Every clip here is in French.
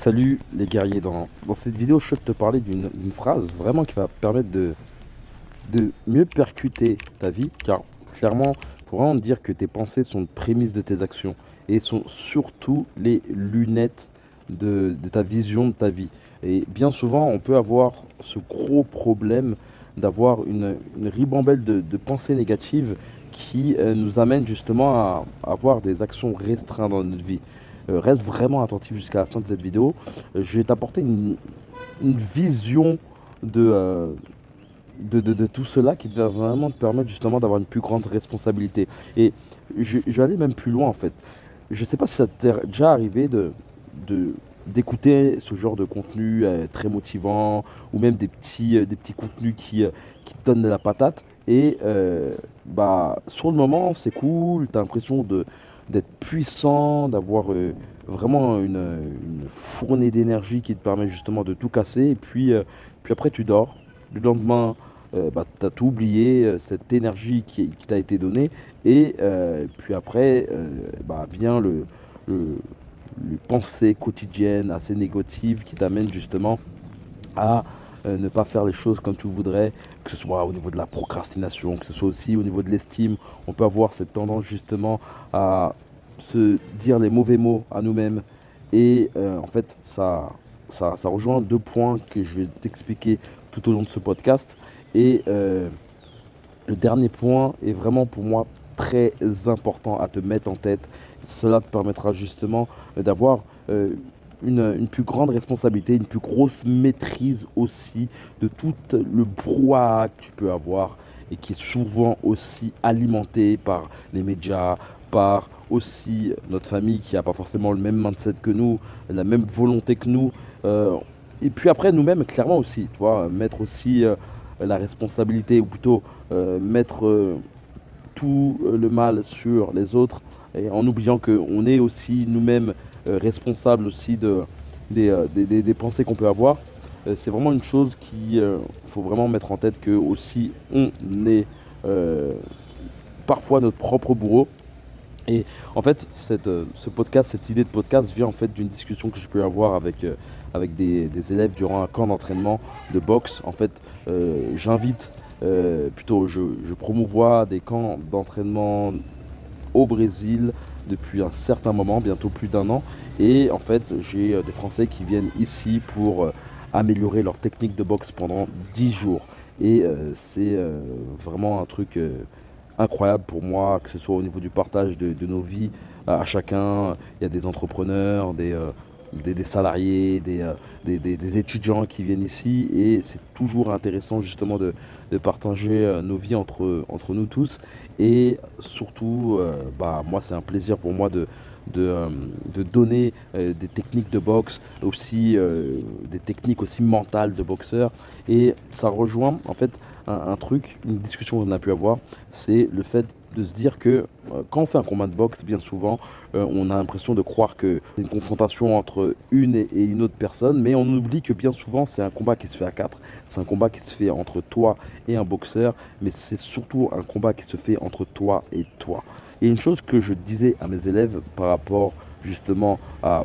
Salut les guerriers, dans cette vidéo je souhaite te parler d'une phrase vraiment qui va permettre de mieux percuter ta vie, car clairement, pour vraiment dire que tes pensées sont une prémisse de tes actions et sont surtout les lunettes de ta vision de ta vie. Et bien souvent, on peut avoir ce gros problème d'avoir une ribambelle de pensées négatives qui nous amène justement à avoir des actions restreintes dans notre vie. Reste vraiment attentif jusqu'à la fin de cette vidéo. Je vais t'apporter une vision de, euh, de tout cela qui va vraiment te permettre justement d'avoir une plus grande responsabilité. Et je vais aller même plus loin en fait. Je ne sais pas si ça t'est déjà arrivé d'écouter ce genre de contenu très motivant ou même des petits contenus qui te donnent de la patate. Et bah, sur le moment, c'est cool, tu as l'impression d'être puissant, d'avoir vraiment une fournée d'énergie qui te permet justement de tout casser. Et puis après, tu dors. Le lendemain, bah, tu as tout oublié, cette énergie qui t'a été donnée. Et puis après, bah, vient le, les pensées quotidiennes assez négatives qui t'amènent justement à ne pas faire les choses comme tu voudrais, que ce soit au niveau de la procrastination, que ce soit aussi au niveau de l'estime. On peut avoir cette tendance justement à se dire les mauvais mots à nous-mêmes. Et en fait, ça rejoint deux points que je vais t'expliquer tout au long de ce podcast. Et le dernier point est vraiment pour moi très important à te mettre en tête. Cela te permettra justement d'avoir une plus grande responsabilité, une plus grosse maîtrise aussi de tout le brouhaha que tu peux avoir et qui est souvent aussi alimenté par les médias, par aussi notre famille qui n'a pas forcément le même mindset que nous, la même volonté que nous. Et puis après nous-mêmes, clairement aussi, tu vois, mettre aussi la responsabilité, ou plutôt mettre tout le mal sur les autres, et en oubliant qu'on est aussi nous-mêmes responsables aussi des pensées qu'on peut avoir. C'est vraiment une chose qu'il faut vraiment mettre en tête, que aussi on est parfois notre propre bourreau. Et en fait, ce podcast, cette idée de podcast vient en fait d'une discussion que je peux avoir avec des élèves durant un camp d'entraînement de boxe. En fait, j'invite, plutôt je promouvois des camps d'entraînement au Brésil depuis un certain moment, bientôt plus d'un an. Et en fait, j'ai des Français qui viennent ici pour améliorer leur technique de boxe pendant 10 jours. Et c'est vraiment un truc incroyable pour moi, que ce soit au niveau du partage de nos vies à chacun. Il y a des entrepreneurs, des salariés, des étudiants qui viennent ici, et c'est toujours intéressant justement de partager nos vies entre nous tous. Et surtout, bah, moi c'est un plaisir pour moi de, euh, de donner des techniques de boxe, aussi des techniques aussi mentales de boxeur. Et ça rejoint en fait un truc, une discussion qu'on a pu avoir, c'est le fait de se dire que quand on fait un combat de boxe, bien souvent, on a l'impression de croire que c'est une confrontation entre une et une autre personne, mais on oublie que bien souvent, c'est un combat qui se fait à quatre. C'est un combat qui se fait entre toi et un boxeur, mais c'est surtout un combat qui se fait entre toi et toi. Et une chose que je disais à mes élèves par rapport justement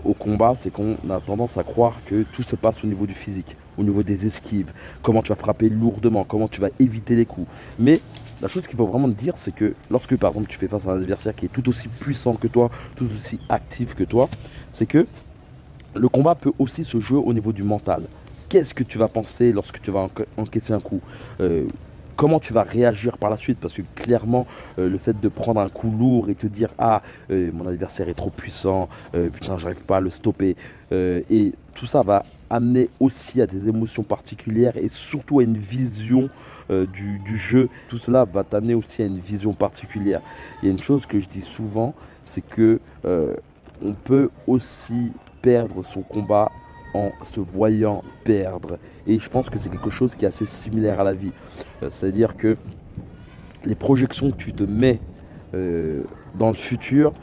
au combat, c'est qu'on a tendance à croire que tout se passe au niveau du physique, au niveau des esquives, comment tu vas frapper lourdement, comment tu vas éviter les coups. Mais la chose qu'il faut vraiment te dire, c'est que lorsque par exemple tu fais face à un adversaire qui est tout aussi puissant que toi, tout aussi actif que toi, c'est que le combat peut aussi se jouer au niveau du mental. Qu'est-ce que tu vas penser lorsque tu vas encaisser un coup? Euh, Comment tu vas réagir par la suite? Parce que clairement, le fait de prendre un coup lourd et te dire, ah, mon adversaire est trop puissant, putain, j'arrive pas à le stopper. Et tout ça va amener aussi à des émotions particulières et surtout à une vision du jeu. Tout cela va t'amener aussi à une vision particulière. Il y a une chose que je dis souvent, c'est que on peut aussi perdre son combat en se voyant perdre. Et je pense que c'est quelque chose qui est assez similaire à la vie. C'est-à-dire que les projections que tu te mets dans le futur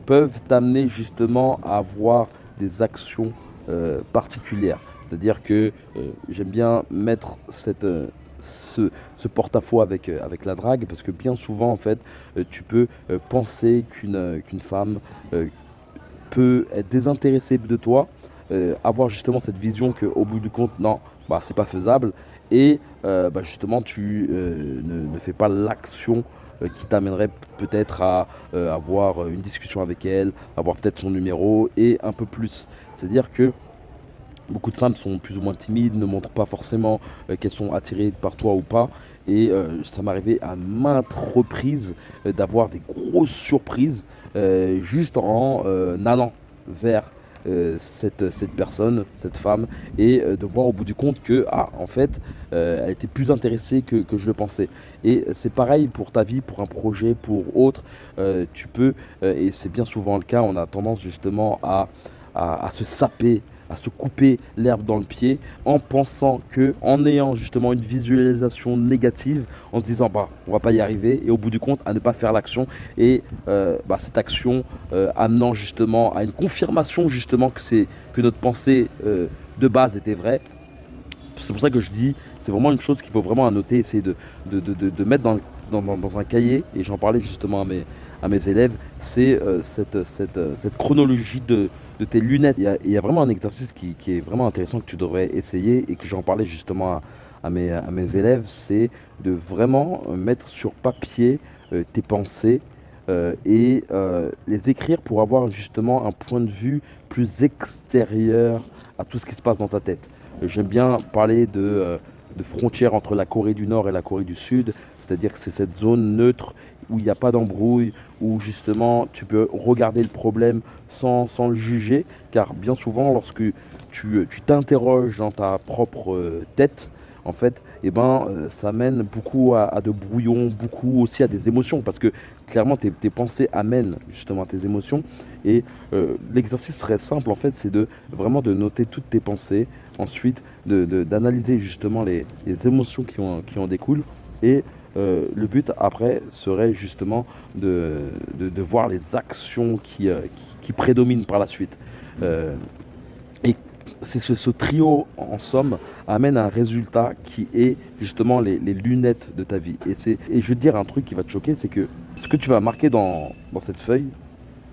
peuvent t'amener justement à avoir des actions particulières. C'est-à-dire que j'aime bien mettre ce porte-à-faux avec la drague, parce que bien souvent en fait tu peux penser qu'une femme peut être désintéressée de toi, avoir justement cette vision qu'au bout du compte, non, bah, c'est pas faisable. Et bah, justement, tu ne fais pas l'action qui t'amènerait peut-être à avoir une discussion avec elle, avoir peut-être son numéro et un peu plus. C'est-à-dire que beaucoup de femmes sont plus ou moins timides, ne montrent pas forcément qu'elles sont attirées par toi ou pas. Et ça m'est arrivé à maintes reprises d'avoir des grosses surprises juste en allant vers cette personne, cette femme, et de voir au bout du compte que, ah, en fait, elle était plus intéressée que je le pensais. Et c'est pareil pour ta vie, pour un projet, pour autre. Tu peux, et c'est bien souvent le cas, on a tendance justement à se saper, à se couper l'herbe dans le pied en pensant que, en ayant justement une visualisation négative, en se disant bah on va pas y arriver et au bout du compte à ne pas faire l'action et bah, cette action amenant justement à une confirmation justement que notre pensée de base était vraie. C'est pour ça que je dis, c'est vraiment une chose qu'il faut vraiment annoter, essayer de mettre dans un cahier, et j'en parlais justement à mes élèves, c'est cette chronologie de tes lunettes. Il y a vraiment un exercice qui est vraiment intéressant que tu devrais essayer et que j'en parlais justement à mes élèves, c'est de vraiment mettre sur papier tes pensées les écrire pour avoir justement un point de vue plus extérieur à tout ce qui se passe dans ta tête. J'aime bien parler de frontière entre la Corée du Nord et la Corée du Sud, c'est-à-dire que c'est cette zone neutre où il n'y a pas d'embrouille, où justement tu peux regarder le problème sans le juger, car bien souvent lorsque tu t'interroges dans ta propre tête, en fait, eh ben, ça mène beaucoup à de brouillons, beaucoup aussi à des émotions, parce que clairement tes pensées amènent justement à tes émotions, et l'exercice serait simple en fait, c'est de vraiment de noter toutes tes pensées, ensuite d'analyser justement les émotions qui en découlent, et le but après serait justement de voir les actions qui prédominent par la suite. Euh, et c'est ce trio, en somme, amène à un résultat qui est justement les lunettes de ta vie. Et je vais te dire un truc qui va te choquer, c'est que ce que tu vas marquer dans cette feuille,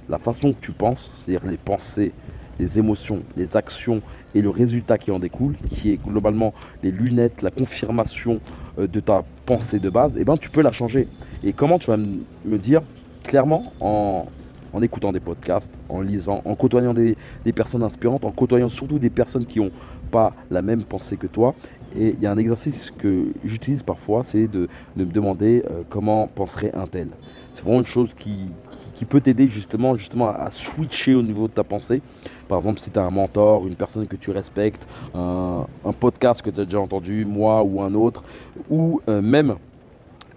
la façon que tu penses, c'est-à-dire les pensées, les émotions, les actions et le résultat qui en découle, qui est globalement les lunettes, la confirmation de ta pensée de base, et ben tu peux la changer. Et comment tu vas me dire clairement en écoutant des podcasts, en lisant, en côtoyant des personnes inspirantes, en côtoyant surtout des personnes qui n'ont pas la même pensée que toi. Et il y a un exercice que j'utilise parfois, c'est de me demander comment penserait un tel. C'est vraiment une chose qui peut t'aider justement à switcher au niveau de ta pensée. Par exemple, si tu as un mentor, une personne que tu respectes, un podcast que tu as déjà entendu, moi ou un autre, ou même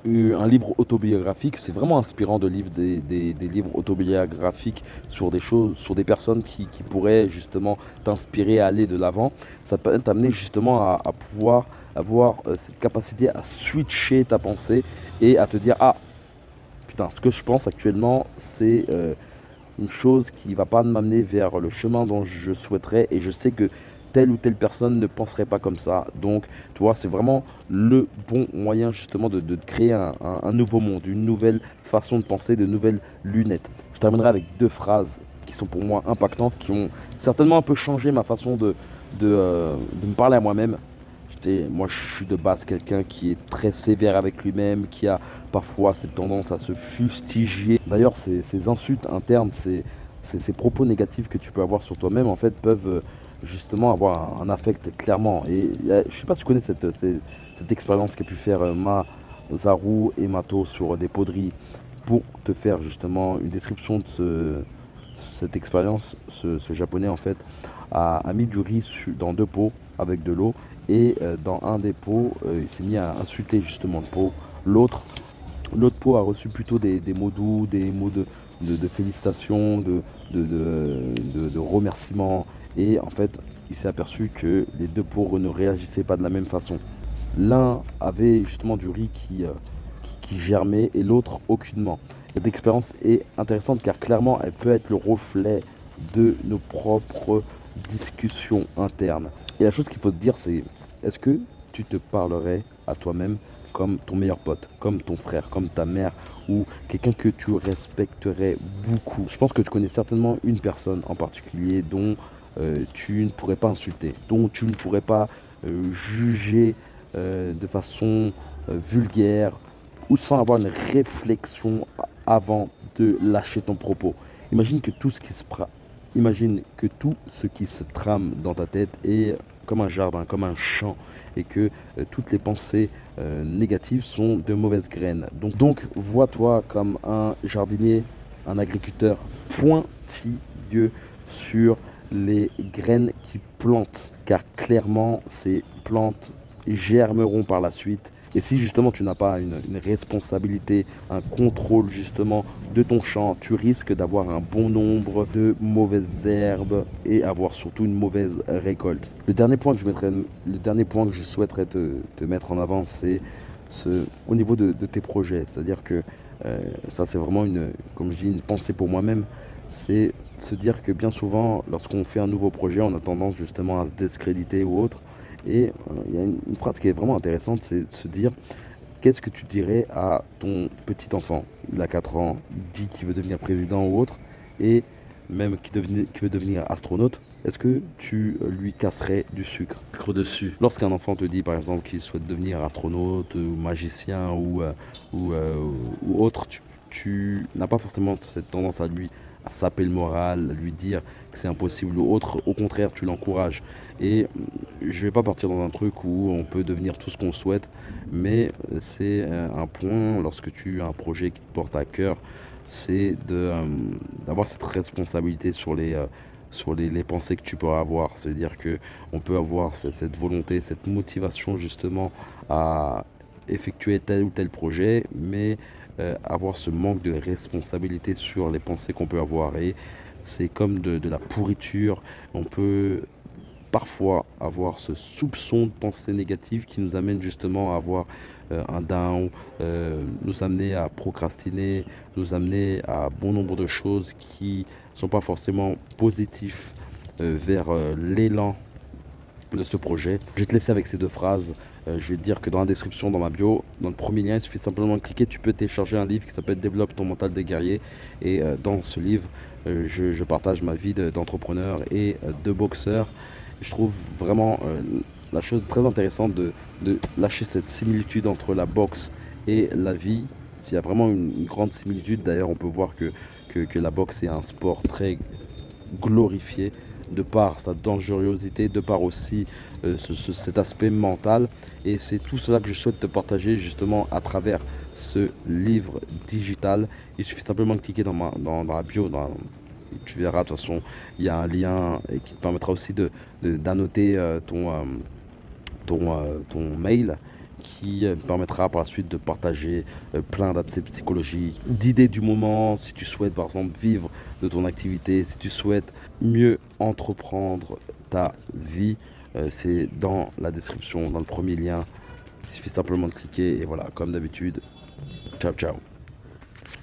un livre autobiographique, c'est vraiment inspirant de lire des livres autobiographiques sur des choses, sur des personnes qui pourraient justement t'inspirer à aller de l'avant. Ça peut t'amener justement à pouvoir avoir cette capacité à switcher ta pensée et à te dire, ah putain, ce que je pense actuellement, c'est une chose qui va pas m'amener vers le chemin dont je souhaiterais, et je sais que telle ou telle personne ne penserait pas comme ça. Donc, tu vois, c'est vraiment le bon moyen justement de créer un nouveau monde, une nouvelle façon de penser, de nouvelles lunettes. Je terminerai avec deux phrases qui sont pour moi impactantes, qui ont certainement un peu changé ma façon de me parler à moi-même. Moi, je suis de base quelqu'un qui est très sévère avec lui-même, qui a parfois cette tendance à se fustiger. D'ailleurs, ces insultes internes, ces propos négatifs que tu peux avoir sur toi-même, en fait, peuvent justement avoir un affect clairement. Et je sais pas si tu connais cette expérience qu'a pu faire Zaru et Mato sur des poteries pour te faire justement une description de cette expérience. Ce japonais, en fait, a mis du riz dans deux pots avec de l'eau, et dans un des pots, il s'est mis à insulter justement le pot. L'autre L'autre pot a reçu plutôt des mots doux, des mots de félicitations, de remerciements. Et en fait, il s'est aperçu que les deux pots ne réagissaient pas de la même façon. L'un avait justement du riz qui germait et l'autre aucunement. Cette expérience est intéressante car clairement, elle peut être le reflet de nos propres discussions internes. Et la chose qu'il faut te dire, c'est est-ce que tu te parlerais à toi-même comme ton meilleur pote, comme ton frère, comme ta mère ou quelqu'un que tu respecterais beaucoup? Je pense que tu connais certainement une personne en particulier dont tu ne pourrais pas insulter, dont tu ne pourrais pas juger de façon vulgaire ou sans avoir une réflexion avant de lâcher ton propos. Imagine que tout ce qui se, imagine que tout ce qui se trame dans ta tête est comme un jardin, comme un champ, et que toutes les pensées négatives sont de mauvaises graines. Donc vois-toi comme un jardinier, un agriculteur pointilleux sur les graines qui plantent, car clairement ces plantes germeront par la suite. Et si justement tu n'as pas une responsabilité, un contrôle justement de ton champ, tu risques d'avoir un bon nombre de mauvaises herbes et avoir surtout une mauvaise récolte. Le dernier point que je souhaiterais te mettre en avant, c'est au niveau de tes projets. C'est-à-dire que ça c'est vraiment comme je dis, une pensée pour moi-même. C'est se dire que bien souvent, lorsqu'on fait un nouveau projet, on a tendance justement à se discréditer ou autre. Et il y a une phrase qui est vraiment intéressante, c'est de se dire, qu'est-ce que tu dirais à ton petit enfant? Il a 4 ans, il dit qu'il veut devenir président ou autre, et même qu'il veut devenir astronaute. Est-ce que tu lui casserais du sucre dessus? Lorsqu'un enfant te dit par exemple qu'il souhaite devenir astronaute ou magicien ou, euh, ou autre, tu n'as pas forcément cette tendance à saper le moral, à lui dire que c'est impossible ou autre. Au contraire, tu l'encourages. Et je vais pas partir dans un truc où on peut devenir tout ce qu'on souhaite, mais c'est un point lorsque tu as un projet qui te porte à cœur, c'est d'avoir cette responsabilité sur les pensées que tu peux avoir. C'est-à-dire que on peut avoir cette volonté, cette motivation justement à effectuer tel ou tel projet, mais avoir ce manque de responsabilité sur les pensées qu'on peut avoir. Et c'est comme de la pourriture. On peut parfois avoir ce soupçon de pensée négative qui nous amène justement à avoir un down, nous amener à procrastiner, nous amener à bon nombre de choses qui ne sont pas forcément positifs vers l'élan de ce projet. Je vais te laisser avec ces deux phrases. Je vais te dire que dans la description, dans ma bio, dans le premier lien, il suffit simplement de cliquer. Tu peux télécharger un livre qui s'appelle Développe ton mental de guerrier. Et dans ce livre, je partage ma vie d'entrepreneur et de boxeur. Je trouve vraiment la chose très intéressante de lâcher cette similitude entre la boxe et la vie. Il y a vraiment une grande similitude. D'ailleurs, on peut voir que la boxe est un sport très glorifié de par sa dangerosité, de par aussi cet aspect mental. Et c'est tout cela que je souhaite te partager justement à travers ce livre digital. Il suffit simplement de cliquer dans la bio, tu verras, de toute façon, il y a un lien et qui te permettra aussi d'annoter ton mail qui permettra par la suite de partager plein d'aspects psychologiques, d'idées du moment, si tu souhaites par exemple vivre de ton activité, si tu souhaites mieux entreprendre ta vie, c'est dans la description, dans le premier lien. Il suffit simplement de cliquer et voilà, comme d'habitude, ciao ciao.